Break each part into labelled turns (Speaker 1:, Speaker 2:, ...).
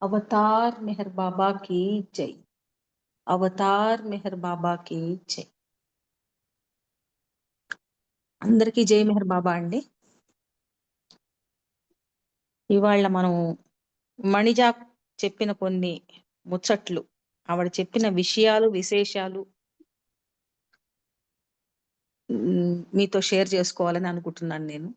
Speaker 1: Avatar Meher బాబా की జై. Avatar Meher బాబా की జై. అందరికీ జై మెహర్ బాబా అండి. ఇవాళ మనం మణిజా చెప్పిన కొన్ని ముచ్చట్లు, ఆవిడ చెప్పిన విషయాలు విశేషాలు మీతో షేర్ చేసుకోవాలని అనుకుంటున్నాను. నేను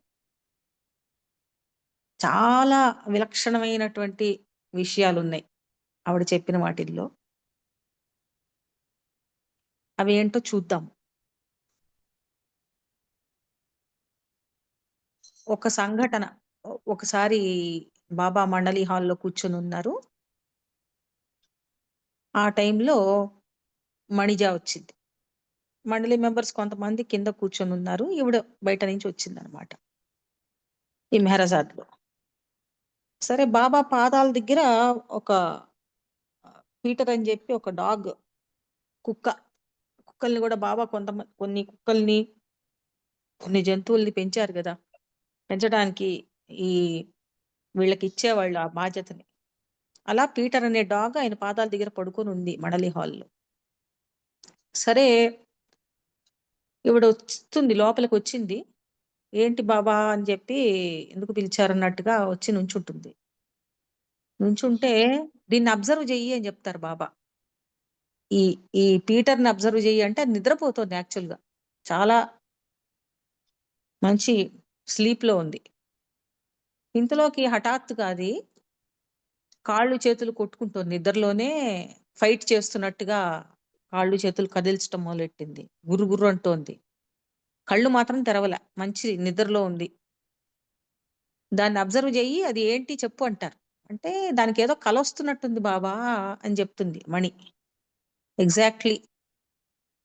Speaker 1: చాలా విలక్షణమైనటువంటి విషయాలు ఉన్నాయి ఆవిడ చెప్పిన వాటిల్లో. అవి ఏంటో చూద్దాం. ఒక సంఘటన, ఒకసారి బాబా మండలి హాల్లో కూర్చొని ఉన్నారు. ఆ టైంలో మణిజా వచ్చింది. మండలి మెంబర్స్ కొంతమంది కింద కూర్చొని ఉన్నారు. ఈవిడ బయట నుంచి వచ్చిందనమాట ఈ మెహరాజాద్ లో. సరే, బాబా పాదాల దగ్గర ఒక పీటర్ అని చెప్పి ఒక డాగ్, కుక్కల్ని కూడా బాబా కొన్ని కుక్కల్ని, కొన్ని జంతువుల్ని పెంచారు కదా. పెంచడానికి ఈ వీళ్ళకి ఇచ్చేవాళ్ళు ఆ బాధ్యతని. అలా పీటర్ అనే డాగ్ ఆయన పాదాల దగ్గర పడుకొని ఉంది మండలి హాల్లో. సరే, ఈవిడ వస్తుంది, లోపలికి వచ్చింది. ఏంటి బాబా అని చెప్పి ఎందుకు పిలిచారన్నట్టుగా వచ్చి నుంచుంటుంది. నుంచుంటే దీన్ని అబ్జర్వ్ చెయ్యి అని చెప్తారు బాబా. ఈ ఈ పీటర్ని అబ్జర్వ్ చెయ్యి అంటే అది నిద్రపోతుంది. యాక్చువల్గా చాలా మంచి స్లీప్ లో ఉంది. ఇంతలోకి హఠాత్తుగా అది కాళ్ళు చేతులు కొట్టుకుంటుంది. నిద్రలోనే ఫైట్ చేస్తున్నట్టుగా కాళ్ళు చేతులు కదిల్చడం మొదలెట్టింది. గుర్రు గుర్రు అంటోంది. కళ్ళు మాత్రం తెరవలే, మంచి నిద్రలో ఉంది. దాన్ని అబ్జర్వ్ చెయ్యి, అది ఏంటి చెప్పు అంటారు. అంటే దానికి ఏదో కల వస్తున్నట్టుంది బాబా అని చెప్తుంది మణి. ఎగ్జాక్ట్లీ,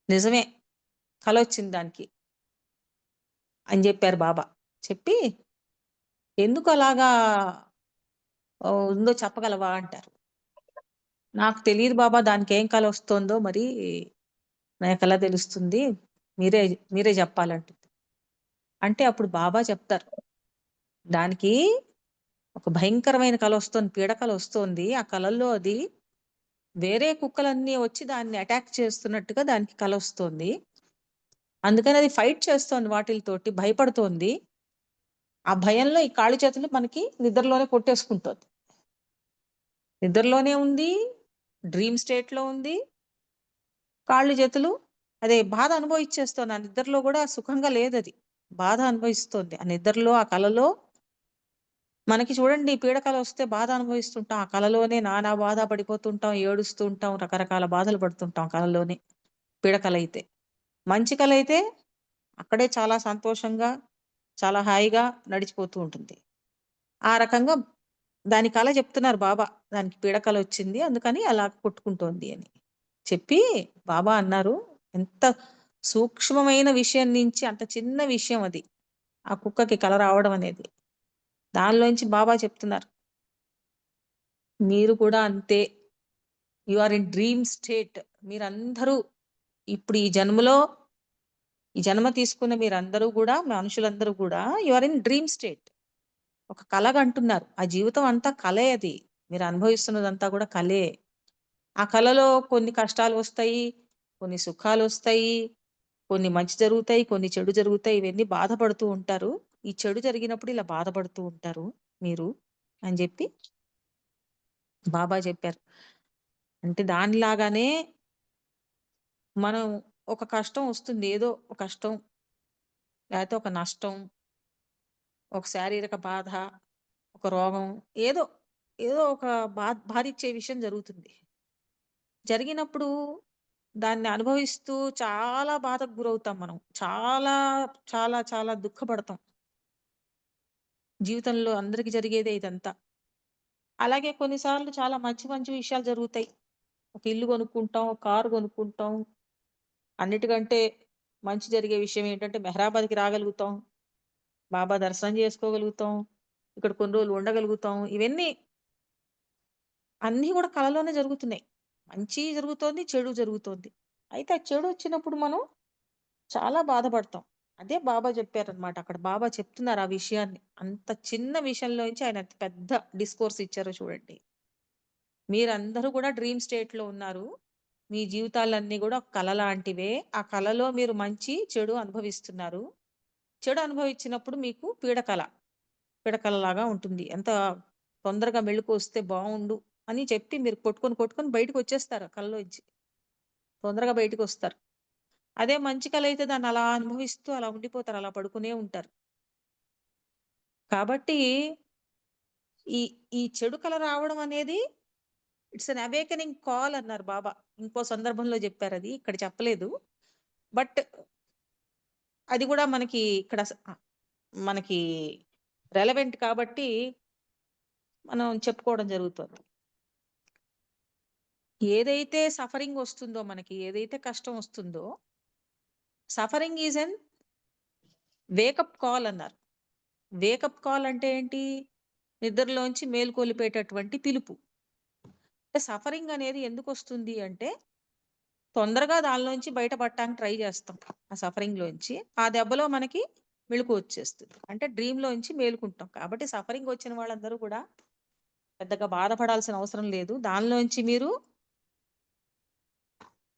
Speaker 1: నిజమే, కల వచ్చింది దానికి అని చెప్పారు బాబా. చెప్పి ఎందుకు అలాగా ఉందో చెప్పగలవా అంటారు. నాకు తెలియదు బాబా, దానికి ఏం కల వస్తుందో మరి నాకు ఎలా తెలుస్తుంది, మీరే మీరే చెప్పాలంటుంది. అంటే అప్పుడు బాబా చెప్తారు, దానికి ఒక భయంకరమైన కల వస్తుంది, పీడకల వస్తుంది. ఆ కలల్లో అది వేరే కుక్కలన్నీ వచ్చి దాన్ని అటాక్ చేస్తున్నట్టుగా దానికి కల వస్తుంది. అందుకని అది ఫైట్ చేస్తోంది, వాటితోటి భయపడుతోంది. ఆ భయంలో ఈ కాళ్ళు చేతులు మనకి నిద్రలోనే కొట్టేసుకుంటోంది. నిద్రలోనే ఉంది, డ్రీమ్ స్టేట్ లో ఉంది. కాళ్ళు చేతులు అదే బాధ అనుభవించేస్తోంది. ఆ నిద్రలో కూడా సుఖంగా లేదు, అది బాధ అనుభవిస్తోంది. ఆ నిద్రలో, ఆ కలలో మనకి చూడండి, పీడకల వస్తే బాధ అనుభవిస్తుంటాం. ఆ కలలోనే నానా బాధ పడిపోతుంటాం, ఏడుస్తూ ఉంటాం, రకరకాల బాధలు పడుతుంటాం కలలోనే. పీడకల అయితే, మంచి కల అయితే అక్కడే చాలా సంతోషంగా, చాలా హాయిగా నడిచిపోతూ ఉంటుంది. ఆ రకంగా దాని కల చెప్తున్నారు బాబా, దానికి పీడకల వచ్చింది అందుకని అలా కొట్టుకుంటోంది అని చెప్పి బాబా అన్నారు, ఎంత సూక్ష్మమైన విషయం నుంచి అంత చిన్న విషయం అది, ఆ కుక్కకి కల రావడం అనేది. దానిలోంచి బాబా చెప్తున్నారు, మీరు కూడా అంతే, you are in dream state. మీరందరూ ఇప్పుడు ఈ జన్మ తీసుకున్న మీరందరూ కూడా, మనుషులందరూ కూడా you are in dream state. ఒక కలగా అంటున్నారు. ఆ జీవితం అంతా కలే, అది మీరు అనుభవిస్తున్నదంతా కూడా కలే. ఆ కలలో కొన్ని కష్టాలు వస్తాయి, కొన్ని సుఖాలు వస్తాయి, కొన్ని మంచి జరుగుతాయి, కొన్ని చెడు జరుగుతాయి. ఇవన్నీ బాధపడుతూ ఉంటారు. ఈ చెడు జరిగినప్పుడు ఇలా బాధపడుతూ ఉంటారు మీరు అని చెప్పి బాబా చెప్పారు. అంటే దానిలాగానే మనం ఒక కష్టం వస్తుంది, ఏదో ఒక కష్టం, లేకపోతే ఒక నష్టం, ఒక శారీరక బాధ, ఒక రోగం, ఏదో ఏదో ఒక బాధించే విషయం జరుగుతుంది. జరిగినప్పుడు దాన్ని అనుభవిస్తూ చాలా బాధకు గురవుతాం మనం. చాలా చాలా చాలా దుఃఖపడతాం. జీవితంలో అందరికి జరిగేదే ఇదంతా. అలాగే కొన్నిసార్లు చాలా మంచి మంచి విషయాలు జరుగుతాయి. ఒక ఇల్లు కొనుక్కుంటాం, ఒక కారు కొనుక్కుంటాం. అన్నిటికంటే మంచి జరిగే విషయం ఏంటంటే మెహరాబాద్‌కి రాగలుగుతాం. బాబా దర్శనం చేసుకోగలుగుతాం. ఇక్కడ కొన్ని రోజులు ఉండగలుగుతాం. ఇవన్నీ అన్నీ కూడా కలలోనే జరుగుతున్నాయి. మంచి జరుగుతోంది, చెడు జరుగుతోంది. అయితే ఆ చెడు వచ్చినప్పుడు మనం చాలా బాధపడతాం. అదే బాబా చెప్పారనమాట. అక్కడ బాబా చెప్తున్నారు ఆ విషయాన్ని. అంత చిన్న విషయంలో నుంచి ఆయన ఎంత పెద్ద డిస్కోర్స్ ఇచ్చారో చూడండి. మీరందరూ కూడా డ్రీమ్ స్టేట్ లో ఉన్నారు. మీ జీవితాలన్నీ కూడా ఒక కళ లాంటివే. ఆ కళలో మీరు మంచి చెడు అనుభవిస్తున్నారు. చెడు అనుభవించినప్పుడు మీకు పీడకలలాగా ఉంటుంది. ఎంత తొందరగా మెళుకు వస్తే బాగుండు అని చెప్పి మీరు కొట్టుకొని బయటకు వచ్చేస్తారు కళ్ళలోంచి. తొందరగా బయటకు వస్తారు. అదే మంచి కళ అయితే దాన్ని అలా అనుభవిస్తూ అలా ఉండిపోతారు. అలా పడుకునే ఉంటారు. కాబట్టి ఈ ఈ చెడు కళ రావడం అనేది ఇట్స్ అన్ అవేకనింగ్ కాల్ అన్నారు బాబా. ఇంకో సందర్భంలో చెప్పారది. ఇక్కడ చెప్పలేదు. బట్ అది కూడా మనకి ఇక్కడ మనకి రెలవెంట్ కాబట్టి మనం చెప్పుకోవడం జరుగుతుంది. ఏదైతే సఫరింగ్ వస్తుందో మనకి, ఏదైతే కష్టం వస్తుందో, suffering is an wake up call అన్నారు. వేకప్ కాల్ అంటే ఏంటి? నిద్రలోంచి మేలుకొలిపేటటువంటి పిలుపు. సఫరింగ్ అనేది ఎందుకు వస్తుంది అంటే తొందరగా దానిలోంచి బయటపడటానికి ట్రై చేస్తాం. ఆ సఫరింగ్ లోంచి ఆ దెబ్బలో మనకి మెళుకు వచ్చేస్తుంది. అంటే డ్రీమ్ లోంచి మేలుకుంటాం. కాబట్టి సఫరింగ్ వచ్చిన వాళ్ళందరూ కూడా పెద్దగా బాధపడాల్సిన అవసరం లేదు. దానిలోంచి మీరు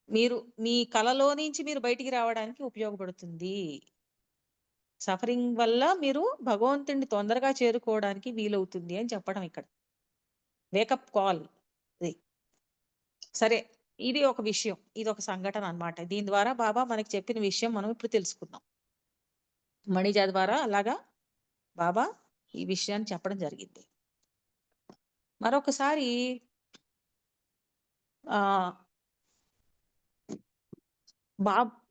Speaker 1: మీరు మీ కలలో నుంచి మీరు బయటికి రావడానికి ఉపయోగపడుతుంది. సఫరింగ్ వల్ల మీరు భగవంతుడిని తొందరగా చేరుకోవడానికి వీలవుతుంది అని చెప్పడం ఇక్కడ. Wake up call. ఇది సరే, ఇది ఒక విషయం. ఇది ఒక సంఘటన అన్నమాట. దీని ద్వారా బాబా మనకి చెప్పిన విషయం మనం ఇప్పుడు తెలుసుకుందాం. మణిజ ద్వారా అలాగా బాబా ఈ విషయాన్ని చెప్పడం జరిగింది. మరొకసారి ఆ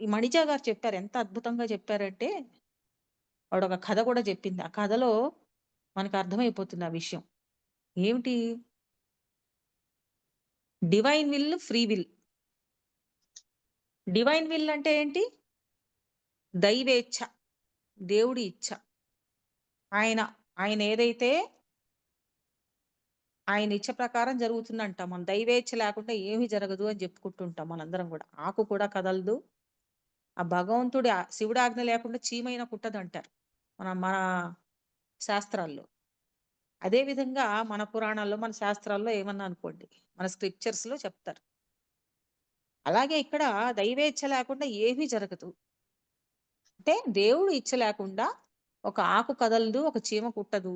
Speaker 1: ఈ మణిజ గారు చెప్పారు. ఎంత అద్భుతంగా చెప్పారంటే వాడు ఒక కథ కూడా చెప్పింది. ఆ కథలో మనకు అర్థమైపోతుంది ఆ విషయం. ఏమిటి? Divine will, free will. Divine will అంటే ఏంటి? దైవేచ్ఛ, దేవుడి ఇచ్ఛ. ఆయన ఆయన ఏదైతే ఆయన ఇచ్చ ప్రకారం జరుగుతుందంటాం. మన దైవేచ్ఛ లేకుండా ఏమీ జరగదు అని చెప్పుకుంటుంటాం మనందరం కూడా. ఆకు కూడా కదలదు. ఆ భగవంతుడి శివుడి ఆజ్ఞ లేకుండా చీమైనా కుట్టదంటారు మన శాస్త్రాల్లో. అదే విధంగా మన పురాణాల్లో, మన శాస్త్రాల్లో ఏమన్నా అనుకోండి, మన స్క్రిప్చర్స్ లో చెప్తారు. అలాగే ఇక్కడ దైవేచ్ఛ లేకుండా ఏమీ జరగదు. అంటే దేవుడు ఇచ్చ లేకుండా ఒక ఆకు కదలదు, ఒక చీమ కుట్టదు.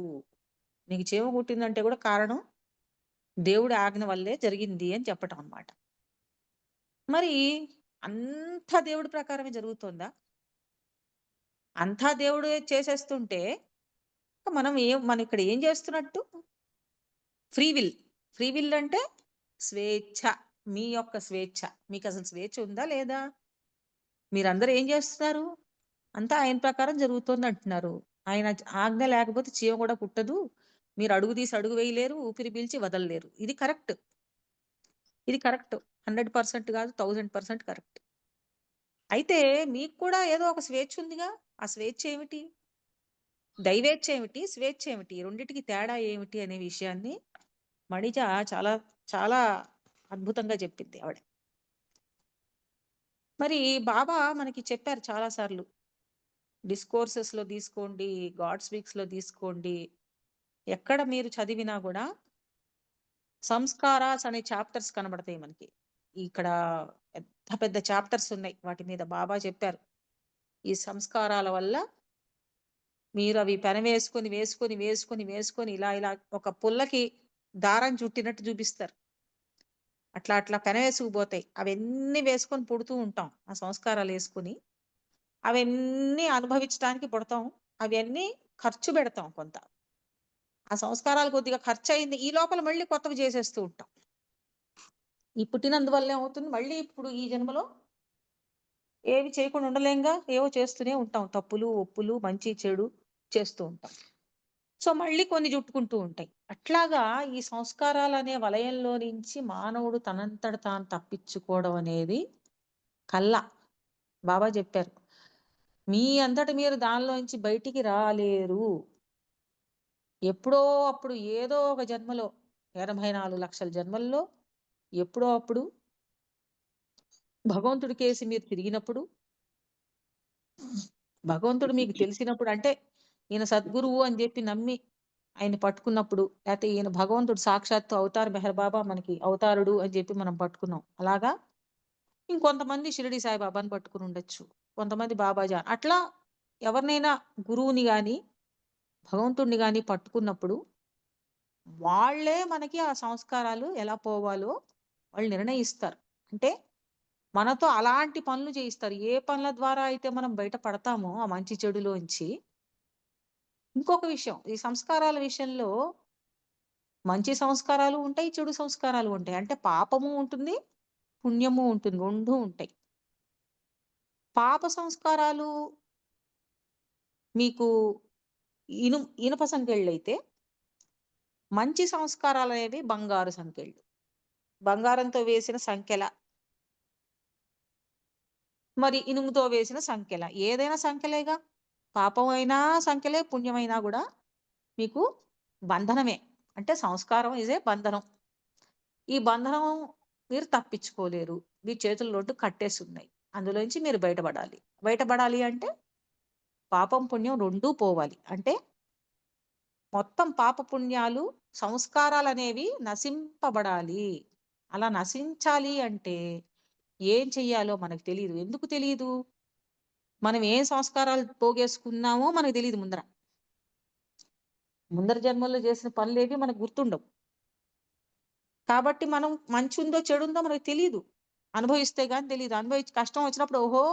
Speaker 1: నీకు చీమ కుట్టిందంటే కూడా కారణం దేవుడి ఆజ్ఞ వల్లే జరిగింది అని చెప్పటం అన్నమాట. మరి అంతా దేవుడి ప్రకారమే జరుగుతుందా? అంతా దేవుడు చేసేస్తుంటే మనం ఇక్కడ ఏం చేస్తున్నట్టు? Free will. ఫ్రీ విల్ అంటే స్వేచ్ఛ. మీ యొక్క స్వేచ్ఛ. మీకు అసలు స్వేచ్ఛ ఉందా లేదా? మీరందరూ ఏం చేస్తున్నారు? అంతా ఆయన ప్రకారం జరుగుతుంది అంటున్నారు. ఆయన ఆజ్ఞ లేకపోతే చీమ కూడా పుట్టదు. మీరు అడుగు తీసి అడుగు వేయలేరు, ఊపిరి పీల్చి వదలలేరు. ఇది కరెక్ట్. ఇది కరెక్ట్. 100% కాదు, 1000% కరెక్ట్. అయితే మీకు కూడా ఏదో ఒక స్వేచ్ఛ ఉందిగా. ఆ స్వేచ్ఛ ఏమిటి? దైవేచ్ఛ ఏమిటి? స్వేచ్ఛ ఏమిటి? రెండిటికి తేడా ఏమిటి అనే విషయాన్ని మణిజ చాలా చాలా అద్భుతంగా చెప్పింది ఆవిడ. మరి బాబా మనకి చెప్పారు చాలా సార్లు. డిస్కోర్సెస్ లో తీసుకోండి, గాడ్ స్పీక్స్ లో తీసుకోండి, ఎక్కడ మీరు చదివినా కూడా సంస్కారాస్ అనే చాప్టర్స్ కనబడతాయి మనకి. ఇక్కడ పెద్ద పెద్ద చాప్టర్స్ ఉన్నాయి. వాటి మీద బాబా చెప్పారు. ఈ సంస్కారాల వల్ల మీరు అవి వేసుకొని వేసుకొని వేసుకొని వేసుకొని ఇలా ఇలా ఒక పుల్లకి దారం చుట్టినట్టు చూపిస్తారు. అట్లా అట్లా వేసుకుపోతాయి. అవన్నీ వేసుకొని పుడుతూ ఉంటాం. ఆ సంస్కారాలు వేసుకుని అవన్నీ అనుభవించడానికి పుడతాం. అవన్నీ ఖర్చు పెడతాం కొంత. ఆ సంస్కారాలు కొద్దిగా ఖర్చు అయింది. ఈ లోపల మళ్ళీ కొత్తవి చేసేస్తూ ఉంటాం. ఈ పుట్టినందువల్ల ఏమవుతుంది? మళ్ళీ ఇప్పుడు ఈ జన్మలో ఏవి చేయకుండా ఉండలేంగా. ఏవో చేస్తూనే ఉంటాం. తప్పులు, ఒప్పులు, మంచి, చెడు చేస్తూ ఉంటాం. సో మళ్ళీ కొన్ని జుట్టుకుంటూ ఉంటాయి. అట్లాగా ఈ సంస్కారాలనే వలయంలో నుంచి మానవుడు తనంతట తాను తప్పించుకోవడం అనేది కల్ల. బాబా చెప్పారు. మీ అంతట మీరు దానిలోంచి బయటికి రాలేరు. ఎప్పుడో అప్పుడు ఏదో ఒక జన్మలో 84 లక్షల జన్మల్లో ఎప్పుడో అప్పుడు భగవంతుడి కేసి మీరు తిరిగినప్పుడు, భగవంతుడు మీకు తెలిసినప్పుడు, అంటే ఈయన సద్గురువు అని చెప్పి నమ్మి ఆయన పట్టుకున్నప్పుడు, లేకపోతే ఈయన భగవంతుడు సాక్షాత్తు అవతార్ మెహర్ బాబా మనకి అవతారుడు అని చెప్పి మనం పట్టుకున్నాం. అలాగా ఇంకొంతమంది షిరిడి సాయిబాబాని పట్టుకుని ఉండొచ్చు, కొంతమంది బాబాజీ. అట్లా ఎవరినైనా గురువుని గాని భగవంతుడిని గాని పట్టుకున్నప్పుడు వాళ్ళే మనకి ఆ సంస్కారాలు ఎలా పోవాలో వాళ్ళు నిర్ణయిస్తారు. అంటే మనతో అలాంటి పనులు చేయిస్తారు. ఏ పనుల ద్వారా అయితే మనం బయట పడతామో ఆ మంచి చెడులోంచి. ఇంకొక విషయం, ఈ సంస్కారాల విషయంలో మంచి సంస్కారాలు ఉంటాయి, చెడు సంస్కారాలు ఉంటాయి. అంటే పాపము ఉంటుంది, పుణ్యము ఉంటుంది, రెండూ ఉంటాయి. పాప సంస్కారాలు మీకు ఇనుప సంకెళ్ళైతే, మంచి సంస్కారాలు అనేవి బంగారు సంకెళ్ళు. బంగారంతో వేసిన సంకెల, మరి ఇనుముతో వేసిన సంకెల. ఏదైనా సంకెలేగా. పాపం అయినా సంకెలే, పుణ్యమైనా కూడా మీకు బంధనమే. అంటే సంస్కారం ఇదే బంధనం. ఈ బంధనం మీరు తప్పించుకోలేరు. మీ చేతుల్లోటు కట్టేసి ఉన్నాయి. అందులోంచి మీరు బయటపడాలి. బయటపడాలి అంటే పాపం పుణ్యం రెండూ పోవాలి. అంటే మొత్తం పాప పుణ్యాలు, సంస్కారాలనేవి నశింపబడాలి. అలా నశించాలి అంటే ఏం చెయ్యాలో మనకు తెలీదు. ఎందుకు తెలీదు? మనం ఏం సంస్కారాలు పోగేసుకున్నామో మనకు తెలీదు ముందర. ముందర జన్మల్లో చేసిన పనులేవి మనకు గుర్తుండవు. కాబట్టి మనం మంచి ఉందో చెడుందో మనకు తెలీదు. అనుభవిస్తే గాని తెలీదు. అనుభవించి కష్టం వచ్చినప్పుడు ఓహో!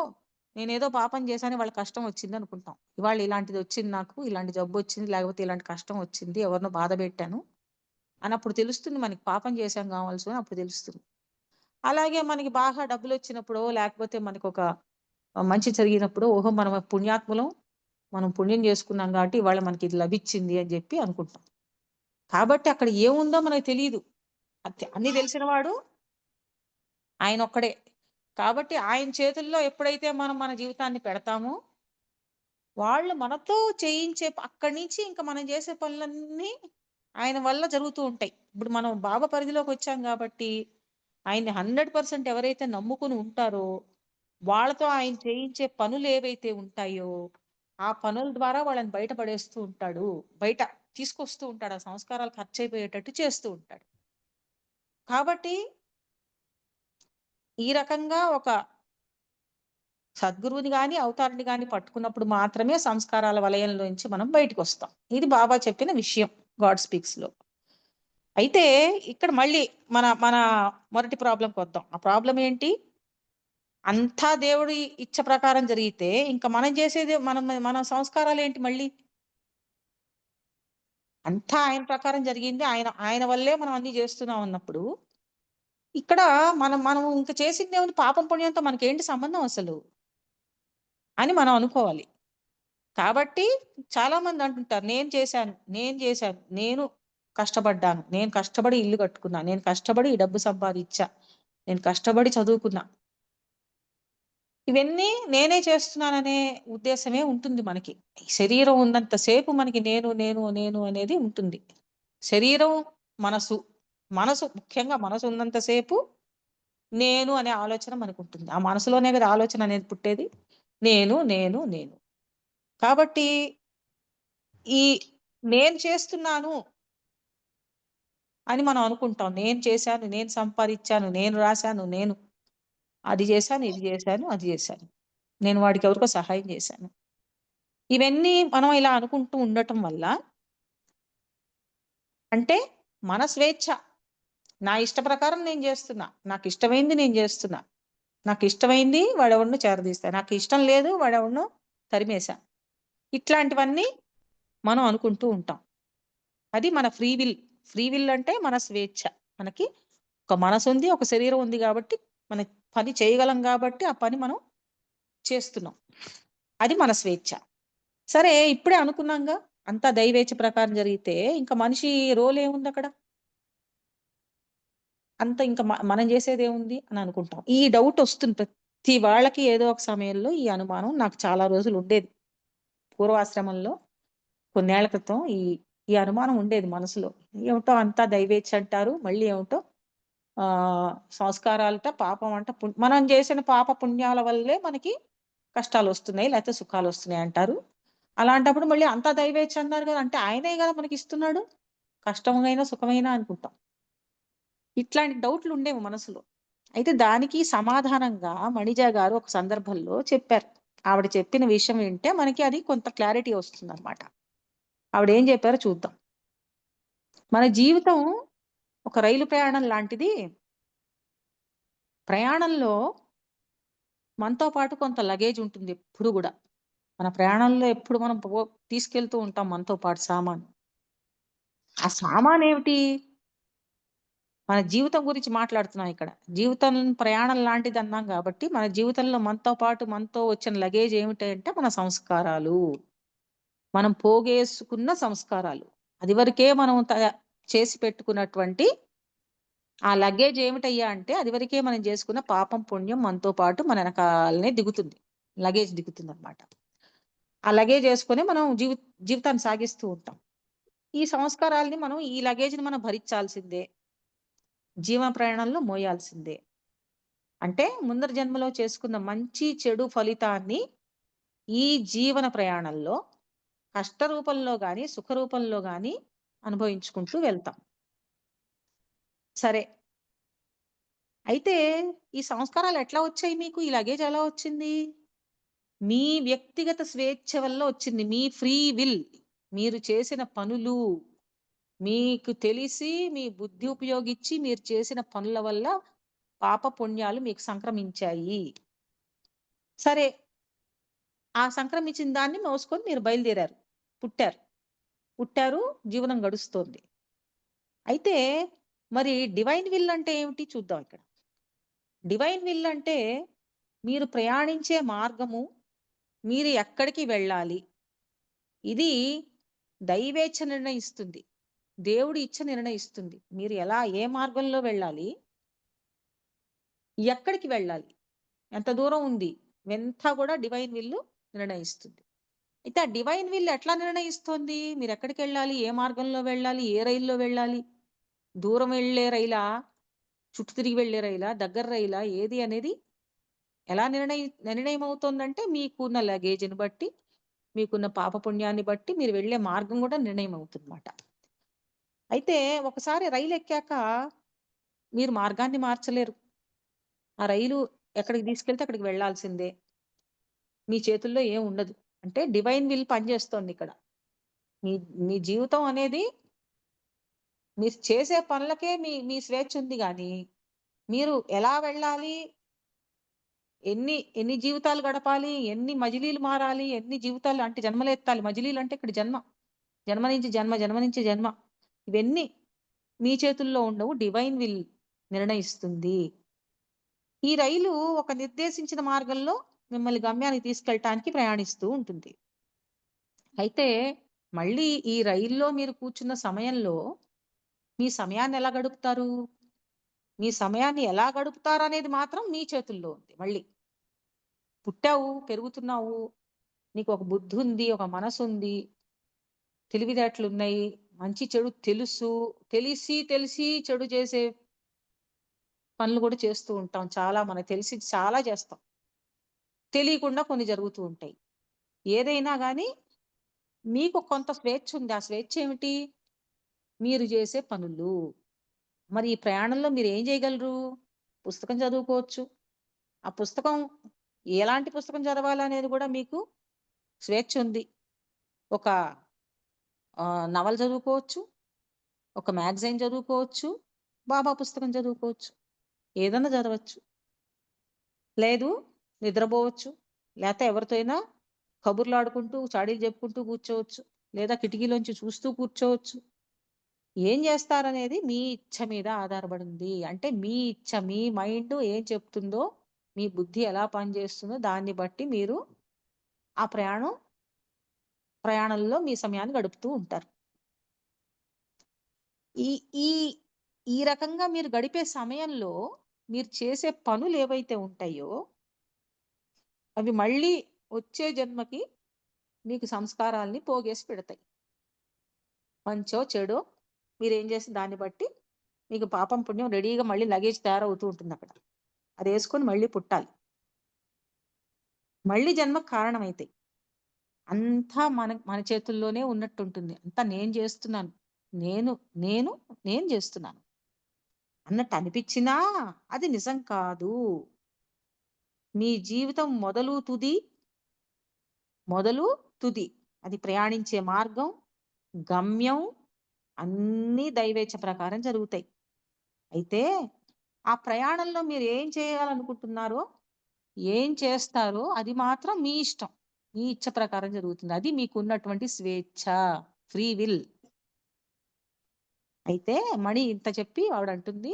Speaker 1: నేనేదో పాపం చేశాను వాళ్ళ కష్టం వచ్చింది అనుకుంటాం. ఇవాళ ఇలాంటిది వచ్చింది నాకు, ఇలాంటి జబ్బు వచ్చింది, లేకపోతే ఇలాంటి కష్టం వచ్చింది, ఎవరినో బాధ పెట్టాను అన్నప్పుడు తెలుస్తుంది మనకి పాపం చేశాం కావాల్సి అని అప్పుడు తెలుస్తుంది. అలాగే మనకి బాగా డబ్బులొచ్చినప్పుడో, లేకపోతే మనకొక మంచి జరిగినప్పుడు ఓహో! మనం పుణ్యాత్ములం, మనం పుణ్యం చేసుకున్నాం కాబట్టి ఇవాళ మనకి ఇది లభించింది అని చెప్పి అనుకుంటాం. కాబట్టి అక్కడ ఏముందో మనకు తెలీదు. అన్నీ తెలిసిన వాడు ఆయనొక్కడే. కాబట్టి ఆయన చేతుల్లో ఎప్పుడైతే మనం మన జీవితాన్ని పెడతామో, వాళ్ళు మనతో చేయించే అక్కడి నుంచి ఇంక మనం చేసే పనులన్నీ ఆయన వల్ల జరుగుతూ ఉంటాయి. ఇప్పుడు మనం బాబా పరిధిలోకొచ్చాం గాబట్టి, ఆయన్ని 100% ఎవరైతే నమ్ముకుని ఉంటారో, వాళ్ళతో ఆయన చేయించే పనులేవైతే ఉంటాయో, ఆ పనుల ద్వారా వాళ్ళని బయట పడేస్తూ ఉంటాడు. బయట తీసుకొస్తూ ఉంటాడు. ఆ సంస్కారాలు ఖర్చయిపోయేటట్టు చేస్తూ ఉంటాడు. కాబట్టి ఈ రకంగా ఒక సద్గురువుని గాని, అవతారుని గాని పట్టుకున్నప్పుడు మాత్రమే సంస్కారాల వలయంలోంచి మనం బయటికొస్తాం. ఇది బాబా చెప్పిన విషయం గాడ్ స్పీక్స్‌లో. అయితే ఇక్కడ మళ్ళీ మన మన మొదటి ప్రాబ్లమ్‌కొద్దాం. ఆ ప్రాబ్లమ్ ఏంటి? అంతా దేవుడి ఇచ్చ ప్రకారం జరిగితే, ఇంక మనం చేసేది మన సంస్కారాలేంటి మళ్ళీ? అంతా ఆయన ప్రకారం జరిగింది. ఆయన ఆయన వల్లే మనం అన్నీ చేస్తున్నాం అన్నప్పుడు, ఇక్కడ మనం మనం ఇంక చేసిందేముంది, పాపం పుణ్యంతో మనకేంటి సంబంధం అసలు? అని మనం అనుకోవాలి. కాబట్టి చాలామంది అంటుంటారు, నేను చేశాను, నేను చేశాను, నేను కష్టపడ్డాను, నేను కష్టపడి ఇల్లు కట్టుకున్నా, నేను కష్టపడి ఈ డబ్బు సంపాదిచ్చా, నేను కష్టపడి చదువుకున్నా. ఇవన్నీ నేనే చేస్తున్నాననే ఉద్దేశమే ఉంటుంది మనకి. శరీరం ఉన్నంత సేపు మనకి నేను, నేను, నేను అనేది ఉంటుంది. శరీరం, మనసు, మనసు ముఖ్యంగా మనసు ఉన్నంత సేపు నేను అనే ఆలోచన మనకుంటుంది. ఆ మనసులోనే కదా ఆలోచన అనేది పుట్టేది. నేను, నేను, నేను. కాబట్టి ఈ నేను చేస్తున్నాను అని మనం అనుకుంటాం. నేను చేశాను, నేను సంపాదిచ్చాను, నేను రాశాను, నేను అది చేశాను, ఇది చేశాను, అది చేశాను. నేను వాడికి ఎవరికో సహాయం చేశాను. ఇవన్నీ మనం ఇలా అనుకుంటూ ఉండటం వల్ల అంటే మన స్వేచ్ఛ. నా ఇష్ట ప్రకారం నేను చేస్తున్నా. నాకిష్టమైంది నేను చేస్తున్నా. నాకిష్టమైంది వాడెవడినో చేరదీస్తా. నాకిష్టం లేదు వాడెవడినో తరిమేశా. ఇట్లాంటివన్నీ మనం అనుకుంటూ ఉంటాం. అది మన ఫ్రీ విల్. ఫ్రీ విల్ అంటే మన స్వేచ్ఛ. మనకి ఒక మనసుంది, ఒక శరీరం ఉంది గాబట్టి, మన పని చేయగలం గాబట్టి, ఆ పని మనం చేస్తున్నాం. అది మన స్వేచ్ఛ. సరే ఇప్పుడే అనుకున్నాంగా, అంతా దైవేచ్ఛ ప్రకారం జరిగితే, ఇంక మనిషి రోల్ ఏముందక్కడ? అంత ఇంక మనం జేసేదేముంది అని అనుకుంటాం. ఈ డౌట్ ఒస్తుంది ప్రతి వాళ్ళకి ఏదో ఒక సమయంలో ఈ అనుమానం నాకు చాలా రోజులు ఉండేది. పూర్వాశ్రమంలో కొన్నేళ్ల క్రితం ఈ ఈ అనుమానం ఉండేది మనసులో. ఏమిటో అంతా దైవేచ్ఛ అంటారు. మళ్ళీ ఏమిటో సంస్కారాలట, పాపం అంట, మనం చేసిన పాప పుణ్యాల వల్లే మనకి కష్టాలొస్తున్నాయి, లేకపోతే సుఖాలొస్తున్నాయి అంటారు. అలాంటప్పుడు మళ్ళీ అంతా దైవేచ్ఛ అన్నారు కదా! అంటే ఆయనే కదా మనకి ఇస్తున్నాడు. కష్టమైన, సుఖమైన అనుకుంటాం. ఇట్లాంటి డౌట్లు ఉండేవి మనసులో. అయితే దానికి సమాధానంగా మణిజ గారు ఒక సందర్భంలో చెప్పారు. ఆవిడ చెప్పిన విషయం వింటే మనకి అది కొంత క్లారిటీ వస్తుందన్నమాట. ఆవిడేం చెప్పారో చూద్దాం. మన జీవితం ఒక రైలు ప్రయాణం లాంటిది. ప్రయాణంలో మనతో పాటు కొంత లగేజ్ ఉంటుంది ఎప్పుడు గూడా. మన ప్రయాణంలో ఎప్పుడు మనం తీసుకెళ్తూ ఉంటాం మనతో పాటు సామాను. ఆ సామానేమిటి? మన జీవితం గురించి మాట్లాడుతున్నాం ఇక్కడ. జీవితం ప్రయాణం లాంటిదన్నాం గాబట్టి, మన జీవితంలో మనతో పాటు మనతో వచ్చిన లగేజ్ ఏమిటంటే మన సంస్కారాలు. మనం పోగేసుకున్న సంస్కారాలు. అదివరకే మనం చేసి పెట్టుకున్నటువంటి ఆ లగేజ్ ఏమిటయ్యా అంటే, అదివరకే మనం జేసుకున్న పాపం, పుణ్యం మనతో పాటు మన ఎనకాలనే దిగుతుంది. లగేజ్ దిగుతుందనమాట. ఆ లగేజ్ యేసుకొని మనం జీవితాన్ని సాగిస్తూ ఉంటాం. ఈ సంస్కారాల్ని మనం ఈ లగేజ్‌ని మనం భరించాల్సిందే. జీవన ప్రయాణంలో మోయాల్సిందే. అంటే ముందర జన్మలో చేసుకున్న మంచి, చెడు ఫలితాన్ని ఈ జీవన ప్రయాణంలో కష్ట రూపంలో గాని, సుఖ రూపంలో గాని అనుభవించుకుంటూ వెళ్తాం. సరే. అయితే ఈ సంస్కారాలు ఎట్లా వచ్చాయి మీకు? ఈ లగేజ్ ఎలా వచ్చింది? మీ వ్యక్తిగత స్వేచ్ఛ వల్ల వచ్చింది. మీ ఫ్రీ విల్. మీరు చేసిన పనులు, మీకు తెలిసి మీ బుద్ధి ఉపయోగించి మీరు చేసిన పనుల వల్ల పాప పుణ్యాలు మీకు సంక్రమించాయి. సరే. ఆ సంక్రమించిన దాన్ని మోసుకొని మీరు బయలుదేరారు. పుట్టారు. పుట్టారు. జీవనం గడుస్తోంది. అయితే మరి డివైన్ విల్ అంటే ఏమిటి చూద్దాం ఇక్కడ. డివైన్ విల్ అంటే మీరు ప్రయాణించే మార్గము, మీరు ఎక్కడికి వెళ్ళాలి? ఇది దైవేచ్ఛ నిర్ణయిస్తుంది. దేవుడి ఇచ్చ నిర్ణయిస్తుంది. మీరు ఏ మార్గంలో వెళ్ళాలి? ఎక్కడికి వెళ్ళాలి? ఎంత దూరం ఉంది? ఇవంతా కూడా డివైన్ విల్ నిర్ణయిస్తుంది. అయితే ఆ డివైన్ విల్ ఎట్లా నిర్ణయిస్తోంది? మీరెక్కడికెళ్ళాలి? ఏ మార్గంలో వెళ్ళాలి? ఏ రైల్లో వెళ్ళాలి? దూరం వెళ్ళే రైలా? చుట్టూ తిరిగి వెళ్ళే రైలా? దగ్గర రైలా? ఏది అనేది ఎలా నిర్ణయం అవుతోందంటే మీకున్న లగేజ్‌ని బట్టి, మీకున్న పాపపుణ్యాన్ని బట్టి మీరు వెళ్ళే మార్గం గూడా నిర్ణయం అవుతుందన్నమాట. అయితే ఒకసారి రైలెక్కాక మీరు మార్గాన్ని మార్చలేరు. ఆ రైలు ఎక్కడికి తీసుకెళ్తే అక్కడికి వెళ్ళాల్సిందే. మీ చేతుల్లో ఏముండదు. అంటే డివైన్ విల్ పనిచేస్తోందిక్కడ. మీ మీ జీవితం అనేది మీరు చేసే పనులకే మీ మీ స్వేచ్ఛుంది గానీ, మీరు ఎలా వెళ్ళాలి? ఎన్ని జీవితాలు గడపాలి? ఎన్ని మజిలీలు మారాలి? ఎన్ని జీవితాలు అంటే జన్మలెత్తాలి? మజిలీలంటే ఇక్కడ జన్మ. జన్మ నుంచి జన్మ, జన్మ నుంచి జన్మ. ఇవన్నీ మీ చేతుల్లో ఉండవు. డివైన్ విల్ నిర్ణయిస్తుంది. ఈ రైలు ఒక నిర్దేశించిన మార్గంలో మిమ్మల్ని గమ్యానికి తీసుకెళ్ళటానికి ప్రయాణిస్తూ ఉంటుంది. అయితే మళ్ళీ ఈ రైల్లో మీరు కూర్చున్న సమయంలో మీ సమయాన్ని ఎలా గడుపుతారు? మీ సమయాన్ని ఎలా గడుపుతారనేది మాత్రం మీ చేతుల్లో ఉంది మళ్ళీ. పుట్టావు, పెరుగుతున్నావు, నీకొక బుద్ధుంది, ఒక మనసుంది, తెలివితేటలున్నాయి, మంచి చెడు తెలుసు. తెలిసి చెడు చేసే పనులు గూడా చేస్తూ ఉంటాం. చాలా మనకు తెలిసి చాలా చేస్తాం. తెలియకుండా కొన్ని జరుగుతూ ఉంటాయి. ఏదైనా గాని మీకు కొంత స్వేచ్ఛుంది. ఆ స్వేచ్ఛ ఏమిటి? మీరు జేసే పనులు. మరి ఈ ప్రయాణంలో మీరేం జేయగలరు? పుస్తకం చదువుకోవచ్చు. ఆ పుస్తకం ఎలాంటి పుస్తకం చదవాలనేది గూడా మీకు స్వేచ్ఛుంది. ఒక నవల చదువుకోవచ్చు. ఒక మ్యాగజైన్ చదువుకోవచ్చు. బాబా పుస్తకం చదువుకోవచ్చు. ఏదన్నా చదవచ్చు. లేదు నిద్రబోవచ్చు. లేతే ఎవరితో అయినా కబుర్లాడుకుంటూ, చాడీలు చెప్పుకుంటూ కూర్చోవచ్చు. లేదా కిటికీలోంచి చూస్తూ కూర్చోవచ్చు. ఏం జేస్తారనేది మీ ఇచ్చ మీద ఆధారపడింది. అంటే మీ ఇచ్చ, మీ మైండ్ ఏం చెప్తుందో, మీ బుద్ధి ఎలా పనిచేస్తుందో దాన్ని బట్టి మీరు ఆ ప్రయాణంలో మీ సమయాన్ని గడుపుతూ ఉంటారు. ఈ ఈ ఈ రకంగా మీరు గడిపే సమయంలో మీరు చేసే పనులేవైతే ఉంటాయో, అవి మళ్ళీ వచ్చే జన్మకి మీకు సంస్కారాల్ని పోగేసి పెడతాయి. మంచో, చెడో మీరేం చేసి దాన్ని బట్టి మీకు పాపం, పుణ్యం రెడీగా మళ్ళీ లగేజ్ తయారవుతూ ఉంటుందక్కడ. అదేసుకొని మళ్ళీ పుట్టాలి. మళ్ళీ జన్మకు కారణమైతాయి. అంతా మన చేతుల్లోనే ఉన్నట్టుంటుంది. అంతా నేను చేస్తున్నాను. నేను, నేను, నేను చేస్తున్నాను అన్నట్టు అనిపించినా అది నిజం కాదు. మీ జీవితం మొదలు, తుది. అది ప్రయాణించే మార్గం, గమ్యం అన్నీ దైవేచ్ఛ ప్రకారం జరుగుతాయి. అయితే ఆ ప్రయాణంలో మీరు ఏం చేయాలనుకుంటున్నారో, ఏం చేస్తారో అది మాత్రం మీ ఇష్టం. మీ ఇచ్చ ప్రకారం జరుగుతుంది. అది మీకున్నటువంటి స్వేచ్ఛ, ఫ్రీ విల్. అయితే మణి ఇంత చెప్పి ఆవిడంటుంది,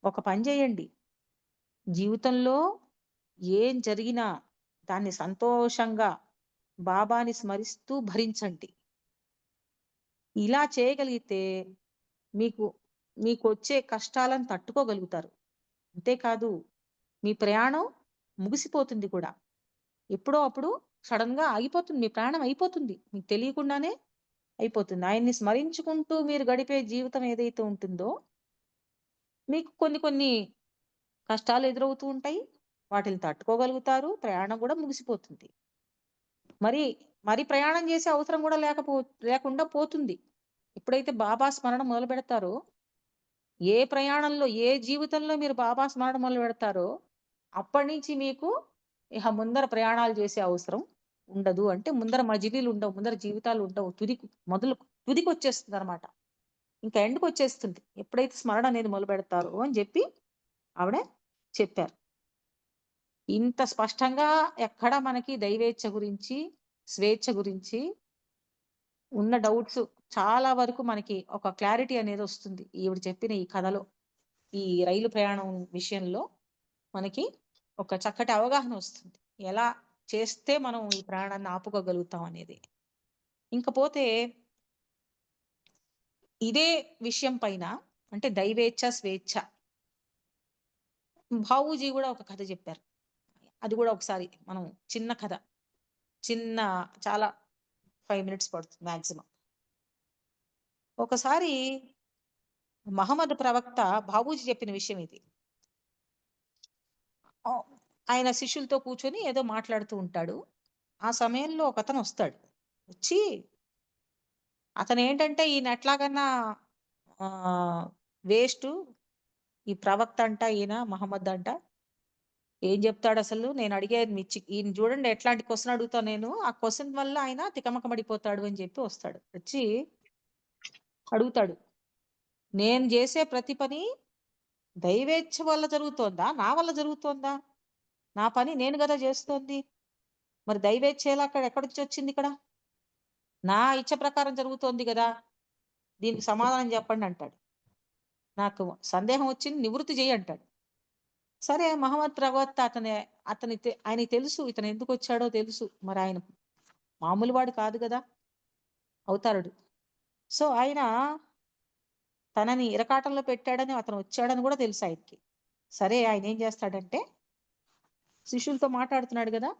Speaker 1: ఒక పని చేయండి. జీవితంలో ఏం జరిగినా దాన్ని సంతోషంగా బాబాని స్మరిస్తూ భరించండి. ఇలా చేయగలిగితే మీకు మీకొచ్చే కష్టాలను తట్టుకోగలుగుతారు. అంతేకాదు మీ ప్రయాణం ముగిసిపోతుంది కూడా. ఎప్పుడో అప్పుడు సడెన్‌గా ఆగిపోతుంది. మీ ప్రాణం అయిపోతుంది. మీకు తెలియకుండానే అయిపోతుంది. ఆయన్ని స్మరించుకుంటూ మీరు గడిపే జీవితం ఏదైతే ఉంటుందో, మీకు కొన్ని కొన్ని కష్టాలు ఎదురవుతూ ఉంటాయి. వాటిని తట్టుకోగలుగుతారు. ప్రయాణం కూడా ముగిసిపోతుంది. మరి, మరి ప్రయాణం చేసే అవసరం కూడా లేకుండా పోతుంది. ఎప్పుడైతే బాబా స్మరణ మొదలుపెడతారో, ఏ ప్రయాణంలో, ఏ జీవితంలో మీరు బాబా స్మరణ మొదలుపెడతారో, అప్పటినుంచి మీకు ఇహ ముందర ప్రయాణాలు చేసే అవసరం ఉండదు. అంటే ముందర మజిలీలుండవు. ముందర జీవితాలుండవు. తుదికొచ్చేస్తుందనమాట. ఇంకా ఎండ్‌కొచ్చేస్తుంది. ఎప్పుడైతే స్మరణ అనేది మొదలుపెడతారో అని జెప్పి ఆవిడ చెప్పారు. ఇంత స్పష్టంగా ఎక్కడ మనకి దైవేచ్ఛ గురించి, స్వేచ్ఛ గురించి ఉన్న డౌట్స్ చాలా వరకు మనకి ఒక క్లారిటీ అనేదొస్తుంది. ఈవిడ చెప్పిన ఈ కథలో. ఈ రైలు ప్రయాణం విషయంలో మనకి ఒక చక్కటి అవగాహన వస్తుంది. ఎలా చేస్తే మనం ఈ ప్రయాణాన్ని ఆపుకోగలుగుతాం అనేది. ఇంకపోతే ఇదే విషయం పైన అంటే దైవేచ్ఛ, స్వేచ్ఛ. బావూజీ గూడా ఒక కథ చెప్పారు. అది గూడా ఒకసారి మనం చిన్న కథ. చిన్న చాలా 5 మినిట్స్ పడుతుంది మాక్సిమం. ఒకసారి మహమ్మద్ ప్రవక్త బాబూజీ చెప్పిన విషయం ఇది. ఆయన శిష్యులతో కూర్చొని ఏదో మాట్లాడుతూ ఉంటాడు. ఆ సమయంలో ఒకతనొస్తాడు. వచ్చి అతనేంటంటే ఈయన ఎట్లాగన్నా వేస్టు, ఈ ప్రవక్త అంట ఈయన మహమ్మద్ అంట. ఏం చెప్తాడసలు? నేనడిగేది ఈయన చూడండి ఎట్లాంటి క్వెషన్ అడుగుతా నేను. ఆ క్వెషన్ వల్ల ఆయన తికమక పడిపోతాడు అని చెప్పి వస్తాడు. వచ్చి అడుగుతాడు. నేను చేసే ప్రతి పని దైవేచ్ఛ వల్ల జరుగుతోందా? నా వల్ల జరుగుతోందా? నా పని నేను గదా చేస్తోంది. మరి దైవేచ్ఛ ఎక్కడొచ్చొచ్చిందిక్కడ? నా ఇచ్చ ప్రకారం జరుగుతోంది గదా! దీనికి సమాధానం చెప్పండి అంటాడు. నాకు సందేహం వచ్చింది నివృత్తి చెయ్యి అంటాడు. సరే మహమ్మద్ ప్రవక్త ఆయనకి తెలుసు ఇతను ఎందుకొచ్చాడో తెలుసు. మరి ఆయన మామూలు వాడు కాదు గదా! అవతారుడు. సో, ఆయన తనని ఇరకాటంలో పెట్టాడని, అతను వచ్చాడని గూడా తెలుసు ఆయనకి. సరే ఆయనేం చేస్తాడంటే, శిష్యులతో మాట్లాడుతున్నాడు గదా!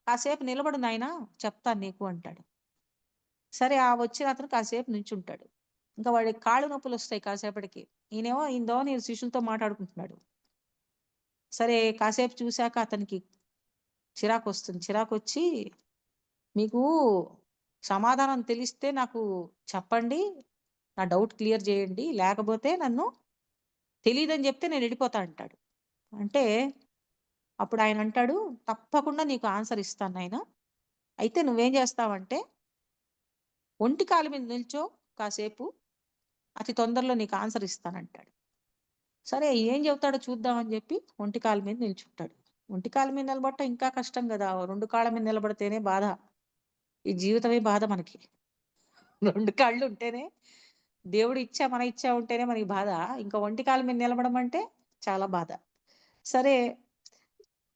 Speaker 1: కాసేపు నిలబడు నాయనా చెప్తాను నీకు అంటాడు. సరే ఆ వచ్చిన అతను కాసేపు నించుంటాడు. ఇంకా వాడికి కాళ్ళు నొప్పులొస్తాయి కాసేపటికి. ఈయన శిష్యులతో మాట్లాడుకుంటున్నాడు. సరే కాసేపు చూసాక అతనికి చిరాకొస్తుంది. చిరాకొచ్చి మీకు సమాధానం తెలిస్తే నాకు చెప్పండి. నా డౌట్ క్లియర్ చేయండి. లేకపోతే నన్ను తెలీదని చెప్తే నేను వెళ్ళిపోతా అంటాడు. అంటే అప్పుడు ఆయన అంటాడు, తప్పకుండా నీకు ఆన్సర్ ఇస్తాను నాయనా. అయితే నువ్వేం చేస్తావంటే ఒంటి కాలు మీద నిల్చో కాసేపు. అతి తొందరలో నీకు ఆన్సర్ ఇస్తానంటాడు. సరే ఏం చెబుతాడో చూద్దామని చెప్పి ఒంటి కాలు మీద నిల్చుంటాడు. ఒంటి కాలు మీద నిలబడటం ఇంకా కష్టం గదా! 2 కాళ్ళ మీద నిలబడితేనే బాధ. ఈ జీవితమే బాధ మనకి. 2 కాళ్ళు ఉంటేనే దేవుడు ఇచ్చా, మన ఇచ్చా ఉంటేనే మనకి బాధ. ఇంకా ఒంటి కాలు మీద నిలబడమంటే చాలా బాధ. సరే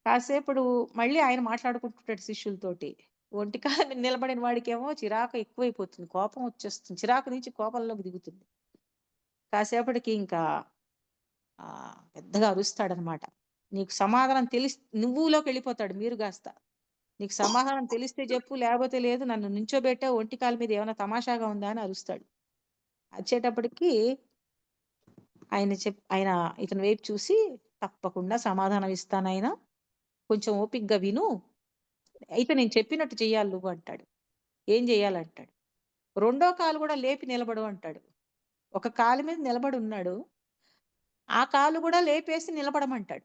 Speaker 1: కాసేపుడు మళ్ళీ ఆయన మాట్లాడుకుంటుంటాడు శిష్యులతోటి. ఒంటి కాళ్ళ మీద నిలబడిన వాడికేమో చిరాకు ఎక్కువైపోతుంది. కోపం వచ్చేస్తుంది. చిరాకు నుంచి కోపంలోకి దిగుతుంది. కాసేపటికి ఇంకా పెద్దగా అరుస్తాడనమాట. నీకు సమాధానం నువ్వులోకెళ్ళిపోతాడు మీరు గాస్త. నీకు సమాధానం తెలిస్తే చెప్పు, లేకపోతే లేదు. నన్ను నించోబెట్టావు ఒంటి కాలు మీద ఏమైనా తమాషాగా ఉందా అని అరుస్తాడు. అరిచేటప్పటికి ఆయన ఇతని వైపు చూసి, తప్పకుండా సమాధానం ఇస్తానాయనా. కొంచెం ఓపికగా విను. అయితే నేను చెప్పినట్టు చెయ్యాలి నువ్వు అంటాడు. ఏం చెయ్యాలంటాడు. రెండో కాలు కూడా లేపి నిలబడు అంటాడు. ఒక కాలు మీద నిలబడి ఉన్నాడు. ఆ కాలు కూడా లేపేసి నిలబడమంటాడు.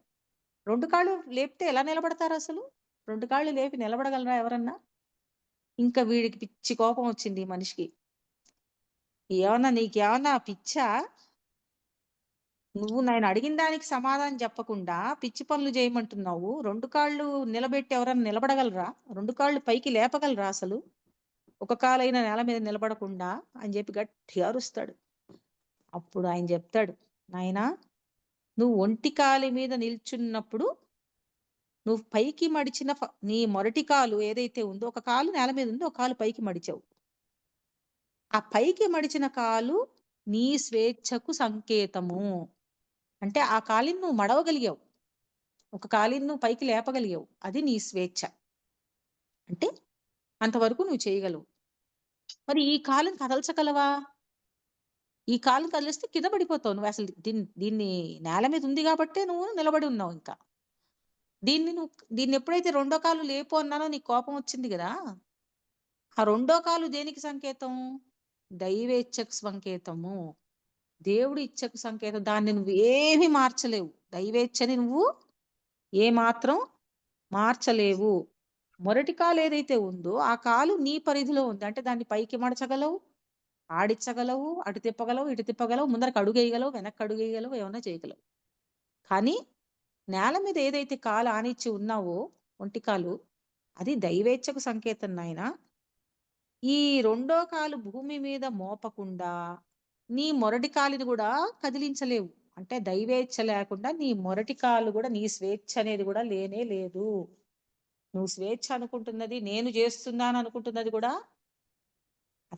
Speaker 1: 2 కాళ్ళు లేపితే ఎలా నిలబడతారు అసలు? 2 కాళ్ళు లేపి నిలబడగలరా ఎవరన్నా? ఇంకా వీడికి పిచ్చి కోపం వచ్చింది ఈ మనిషికి. నీకేమన్నా పిచ్చా? నువ్వు నేను అడిగిన దానికి సమాధానం చెప్పకుండా పిచ్చి పనులు చేయమంటున్నావు. 2 కాళ్ళు నిలబెట్టి ఎవరన్నా నిలబడగలరా? 2 కాళ్ళు పైకి లేపగలరా అసలు? ఒక కాలైనా నేల మీద నిలబడకుండా అని చెప్పి గట్టిగా అరుస్తాడు. అప్పుడు ఆయన చెప్తాడు, నాయనా నువ్వు ఒంటి కాలి మీద నిల్చున్నప్పుడు నువ్వు పైకి మడిచిన నీ మొరటి కాలు ఏదైతే ఉందో, ఒక కాలు నేల మీద ఉంది, ఒక కాలు పైకి మడిచావు. ఆ పైకి మడిచిన కాలు నీ స్వేచ్ఛకు సంకేతము. అంటే ఆ కాలిని నువ్వు మడవగలిగావు. ఒక కాలిని నువ్వు పైకి లేపగలిగావు. అది నీ స్వేచ్ఛ. అంటే అంతవరకు నువ్వు చేయగలవు. మరి ఈ కాలుని కదల్చగలవా? ఈ కాలుని కదిలిస్తే కింద పడిపోతావు. నువ్వు అసలు దీన్ని నేల మీద ఉంది కాబట్టే నువ్వు నిలబడి ఉన్నావు ఇంకా. దీన్ని ఎప్పుడైతే రెండో కాలు లేపు అన్నానో నీకు కోపం వచ్చింది కదా! ఆ రెండో కాలు దేనికి సంకేతం? దైవేచ్ఛకు సంకేతము. దేవుడి ఇచ్చకు సంకేతం. దాన్ని నువ్వు ఏమీ మార్చలేవు. దైవేచ్ఛని నువ్వు ఏమాత్రం మార్చలేవు. మొరటి కాలు ఏదైతే ఉందో ఆ కాలు నీ పరిధిలో ఉంది. అంటే దాన్ని పైకి మడచగలవు, ఆడించగలవు, అటు తిప్పగలవు, ఇటు తిప్పగలవు, ముందరకు అడుగేయగలవు, వెనక్కి అడుగేయగలవు, ఏమన్నా చేయగలవు. కానీ నేల మీద ఏదైతే కాలు ఆనిచ్చి ఉన్నావో ఒంటి కాలు, అది దైవేచ్ఛకు సంకేతం నాయనా. ఈ రెండో కాలు భూమి మీద మోపకుండా నీ మొరటి కాలుని కూడా కదిలించలేవు. అంటే దైవేచ్ఛ లేకుండా నీ మొరటి కాలు కూడా, నీ స్వేచ్ఛ అనేది కూడా లేనే లేదు. నువ్వు స్వేచ్ఛ అనుకుంటున్నది, నేను చేస్తున్నాను అనుకుంటున్నది కూడా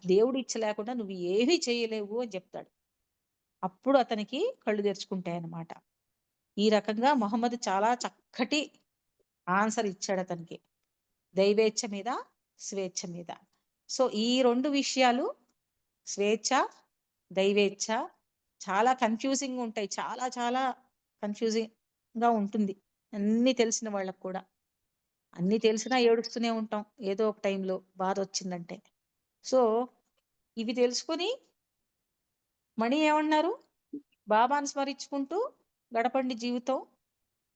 Speaker 1: దేవుడి ఇచ్చ లేకుండా నువ్వు ఏమీ చేయలేవు అని చెప్తాడు. అప్పుడు అతనికి కళ్ళు తెరుచుకుంటాయన్నమాట. ఈ రకంగా మొహమ్మద్ చాలా చక్కటి ఆన్సర్ ఇచ్చాడు అతనికి, దైవేచ్ఛ మీద, స్వేచ్ఛ మీద. సో ఈ 2 విషయాలు, స్వేచ్ఛ, దైవేచ్ఛ, చాలా కన్ఫ్యూజింగ్ ఉంటాయి. చాలా చాలా కన్ఫ్యూజింగ్ గా ఉంటుంది అన్ని తెలిసిన వాళ్ళకు కూడా. అన్ని తెలిసినా ఏడుస్తూనే ఉంటాం ఏదో ఒక టైంలో బాధ వచ్చిందంటే. సో ఇవి తెలుసుకొని మణి ఏమన్నారు, బాబాను స్మరించుకుంటూ గడపండి జీవితం,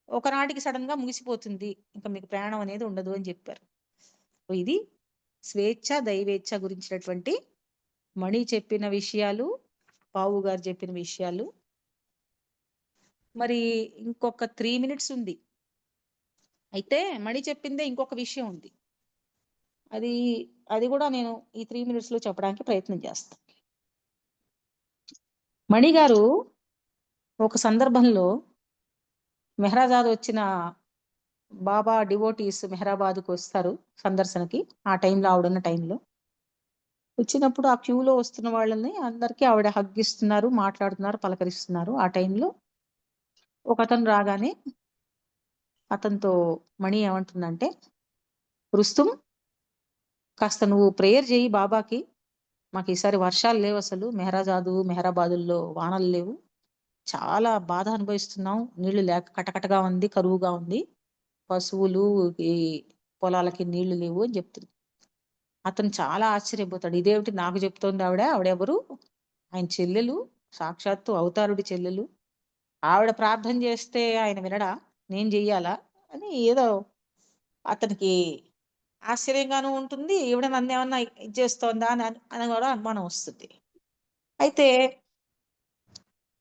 Speaker 1: ఒకనాటికి సడన్ గా ముగిసిపోతుంది, ఇంకా మీకు ప్రయాణం అనేది ఉండదు అని చెప్పారు. ఇది స్వేచ్ఛ దైవేచ్ఛ గురించినటువంటి మణి చెప్పిన విషయాలు, పావు గారు చెప్పిన విషయాలు. మరి ఇంకొక 3 minutes ఉంది. అయితే మణి చెప్పిందే ఇంకొక విషయం ఉంది. అది కూడా నేను ఈ 3 minutes లో చెప్పడానికి ప్రయత్నం చేస్తాను. మణి గారు ఒక సందర్భంలో మెహరాజాద్ వచ్చిన బాబా డివోటీస్ మెహరాబాద్కు వస్తారు సందర్శనకి. ఆ టైంలో ఆవిడున్న టైంలో వచ్చినప్పుడు ఆ క్యూలో వస్తున్న వాళ్ళని అందరికీ ఆవిడ హగ్ ఇస్తున్నారు, మాట్లాడుతున్నారు, పలకరిస్తున్నారు. ఆ టైంలో ఒక అతను రాగానే అతనితో మణి ఏమంటుందంటే, రుస్తుం కాస్త నువ్వు ప్రేయర్ చేయి బాబాకి, మాకు ఈసారి వర్షాలు లేవు, అసలు మెహరాబాదుల్లో వానలు లేవు, చాలా బాధ అనుభవిస్తున్నాం, నీళ్లు లేక కటకటగా ఉంది, కరువుగా ఉంది, పశువులు ఈ పొలాలకి నీళ్లు లేవు అని చెప్తుంది. అతను చాలా ఆశ్చర్యపోతాడు, ఇదేమిటి నాకు చెప్తోంది ఆవిడెవరు? ఆయన చెల్లెలు, సాక్షాత్తు అవతారుడి చెల్లెలు. ఆవిడ ప్రార్థన చేస్తే ఆయన వినడా? నేను చెయ్యాలా అని ఏదో అతనికి ఆశ్చర్యంగానూ ఉంటుంది. ఈవిడ నన్ను ఏమన్నా ఇది చేస్తోందా అని కూడా అనుమానం వస్తుంది. అయితే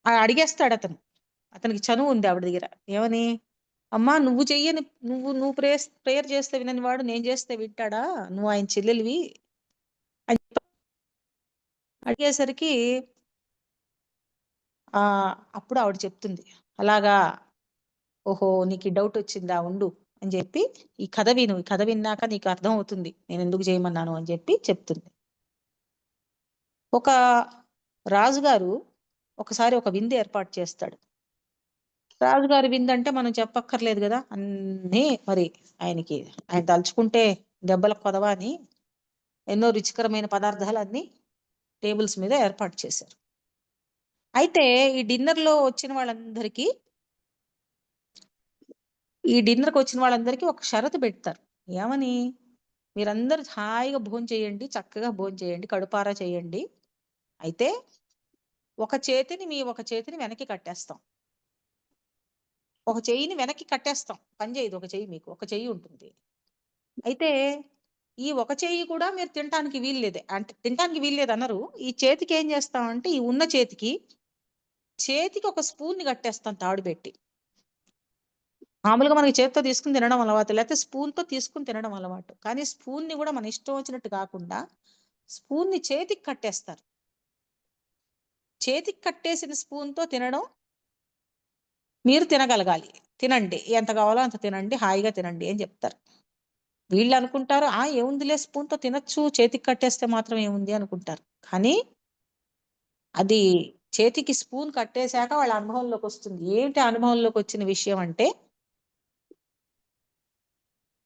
Speaker 1: అడిగేస్తాడు అతను. అతనికి చనువు ఉంది ఆవిడ దగ్గర. ఏమని, అమ్మా నువ్వు చెయ్యని, నువ్వు ప్రేయర్ చేస్తే వినని వాడు నేను చేస్తే వింటాడా? నువ్వు ఆయన చెల్లెలివి అని అడిగేసరికి అప్పుడు ఆవిడ చెప్తుంది, అలాగా, ఓహో నీకు డౌట్ వచ్చిందా, ఉండు అని చెప్పి ఈ కథ విను, ఈ కథ విన్నాక నీకు అర్థం అవుతుంది నేను ఎందుకు చేయమన్నాను అని చెప్పి చెప్తుంది. ఒక రాజుగారు ఒకసారి ఒక విందు ఏర్పాటు చేస్తాడు. రాజుగారి విందు అంటే మనం చెప్పక్కర్లేదు కదా, అన్నీ మరి ఆయన తలుచుకుంటే దెబ్బలకు కొదవా అని ఎన్నో రుచికరమైన పదార్థాలు అన్ని టేబుల్స్ మీద ఏర్పాటు చేశారు. అయితే ఈ డిన్నర్కి వచ్చిన వాళ్ళందరికీ ఒక షరతు పెడతారు. ఏమని? మీరందరూ హాయిగా భోంచేయండి, చక్కగా భోంచేయండి, కడుపారా చేయండి. అయితే ఒక చేతిని వెనక్కి కట్టేస్తాం. ఒక చెయ్యిని వెనక్కి కట్టేస్తాం. పని చేయదు ఒక చెయ్యి మీకు. ఒక చెయ్యి ఉంటుంది. అయితే ఈ ఒక చెయ్యి కూడా మీరు తినటానికి వీల్లేదే. అంటే తినటానికి వీల్లేదనరు. ఈ చేతికి ఏం చేస్తామంటే ఈ ఉన్న చేతికి ఒక స్పూన్‌ని కట్టేస్తాం తాడు పెట్టి. మామూలుగా మనకి చేత్తో తీసుకొని తినడం అలవాటు. లేకపోతే స్పూన్‌తో తీసుకొని తినడం అలవాటు. కానీ స్పూన్‌ని కూడా మన ఇష్టం వచ్చినట్టు కాకుండా స్పూన్‌ని చేతికి కట్టేస్తారు. చేతికి కట్టేసిన స్పూన్‌తో తినడం మీరు తినగలగాలి. తినండి. ఎంత కావాలో అంత తినండి. హాయిగా తినండి అని చెప్తారు. వీళ్ళు అనుకుంటారు, ఏముందిలే స్పూన్‌తో తినొచ్చు. చేతికి కట్టేస్తే మాత్రం ఏముంది అనుకుంటారు. కానీ అది చేతికి స్పూన్ కట్టేశాక వాళ్ళ అనుభవంలోకొస్తుంది. ఏంటి అనుభవంలోకొచ్చిన విషయం అంటే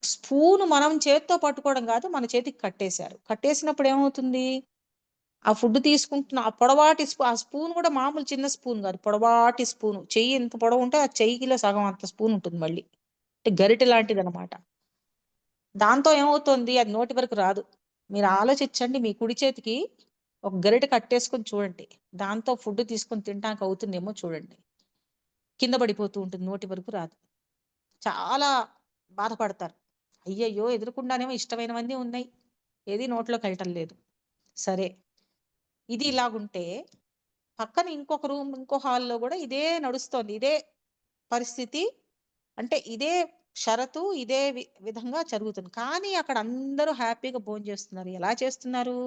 Speaker 1: స్పూను మనం చేత్తో పట్టుకోవడం కాదు. మన చేతికి కట్టేశారు. కట్టేసినప్పుడు ఏమవుతుంది? ఆ ఫుడ్ తీసుకుంటున్న ఆ పొడవాటి ఆ స్పూన్ కూడా మామూలు చిన్న స్పూన్ కాదు. పొడవాటి స్పూను. చెయ్యి ఎంత పొడవుంటే ఆ చెయ్యిలో సగం అంత స్పూన్ ఉంటుంది మళ్ళీ. అంటే గరిటె లాంటిదనమాట. దాంతో ఏమవుతుంది? అది నోటి వరకు రాదు. మీరు ఆలోచించండి. మీ కుడి చేతికి ఒక గరిటె కట్టేసుకొని చూడండి. దాంతో ఫుడ్ తీసుకొని తినటానికి అవుతుందేమో చూడండి. కింద పడిపోతూ ఉంటుంది. నోటి వరకు రాదు. చాలా బాధపడతారు. అయ్యయ్యో! ఎదురుగుండానేమో ఇష్టమైనవన్నీ ఉన్నాయి. ఏది నోట్లోకెళ్ళటం లేదు. సరే. ఇది ఇలాగుంటే పక్కన ఇంకో హాల్‌లో గూడా ఇదే నడుస్తోంది. ఇదే పరిస్థితి. అంటే ఇదే షరతు, ఇదే విధంగా జరుగుతుంది. కానీ అక్కడ అందరూ హ్యాపీగా భోంచేస్తున్నారు. ఎలా చేస్తున్నారు?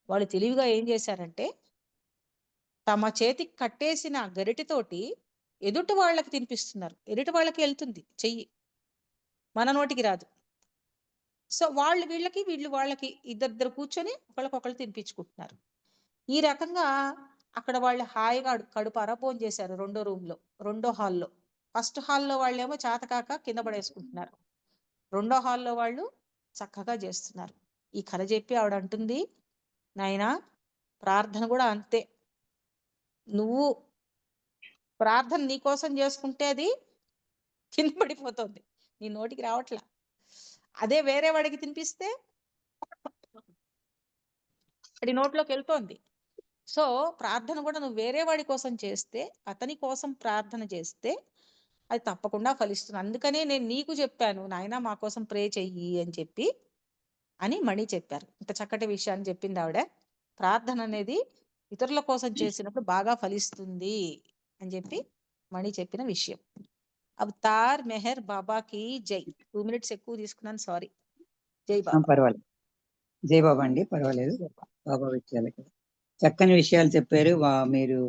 Speaker 1: వాళ్ళు తెలివిగా ఏం చేశారంటే, తమ చేతికి కట్టేసిన గరిటెతోటి ఎదుటి వాళ్ళకి తినిపిస్తున్నారు. ఎదుటి వాళ్ళకి ఎళ్తుంది చెయ్యి. మన నోటికి రాదు. సో, వాళ్ళు వీళ్ళకి, వీళ్ళు వాళ్ళకి ఇద్దరిద్దరు కూర్చొని ఒకళ్ళకొకళ్ళు తినిపించుకుంటున్నారు. ఈ రకంగా అక్కడ వాళ్ళు హాయిగా కడుపారా భోంచేశారు రెండో రూమ్‌లో, రెండో హాల్‌లో. ఫస్ట్ హాల్‌లో వాళ్ళేమో చేతకాక కింద పడేసుకుంటున్నారు. రెండో హాల్‌లో వాళ్ళు చక్కగా చేస్తున్నారు. ఈ కథ చెప్పి ఆవిడంటుంది, "నాయనా ప్రార్థన కూడా అంతే. నువ్వు ప్రార్థన నీ కోసం చేసుకుంటే అది కింద పడిపోతుంది. నీ నోటికి రావట్లా. అదే వేరే వాడికి తినిపిస్తే అది నోట్లోకెళ్తోంది. సో, ప్రార్థన కూడా నువ్వు వేరే వాడి కోసం చేస్తే, అతని కోసం ప్రార్థన చేస్తే, అది తప్పకుండా ఫలిస్తుంది. అందుకనే నేను నీకు చెప్పాను, నాయనా మా కోసం ప్రే చెయ్యి అని చెప్పి, అని మణి చెప్పారు. ఇంత చక్కటి విషయాన్ని చెప్పిందావిడ. ప్రార్థన అనేది ఇతరుల కోసం చేసినప్పుడు బాగా ఫలిస్తుంది అని చెప్పి మణి చెప్పిన విషయం. అవతార్ మెహర్ బాబాకి జై. 2 మినిట్స్ ఎక్కువ తీసుకున్నాను. సారీ. జై బాబా.
Speaker 2: పర్వాలేదు. జై బాబా అండి. పర్వాలేదు. బాబా విషయాలకి చక్కని విషయాలు చెప్పారు. మీరు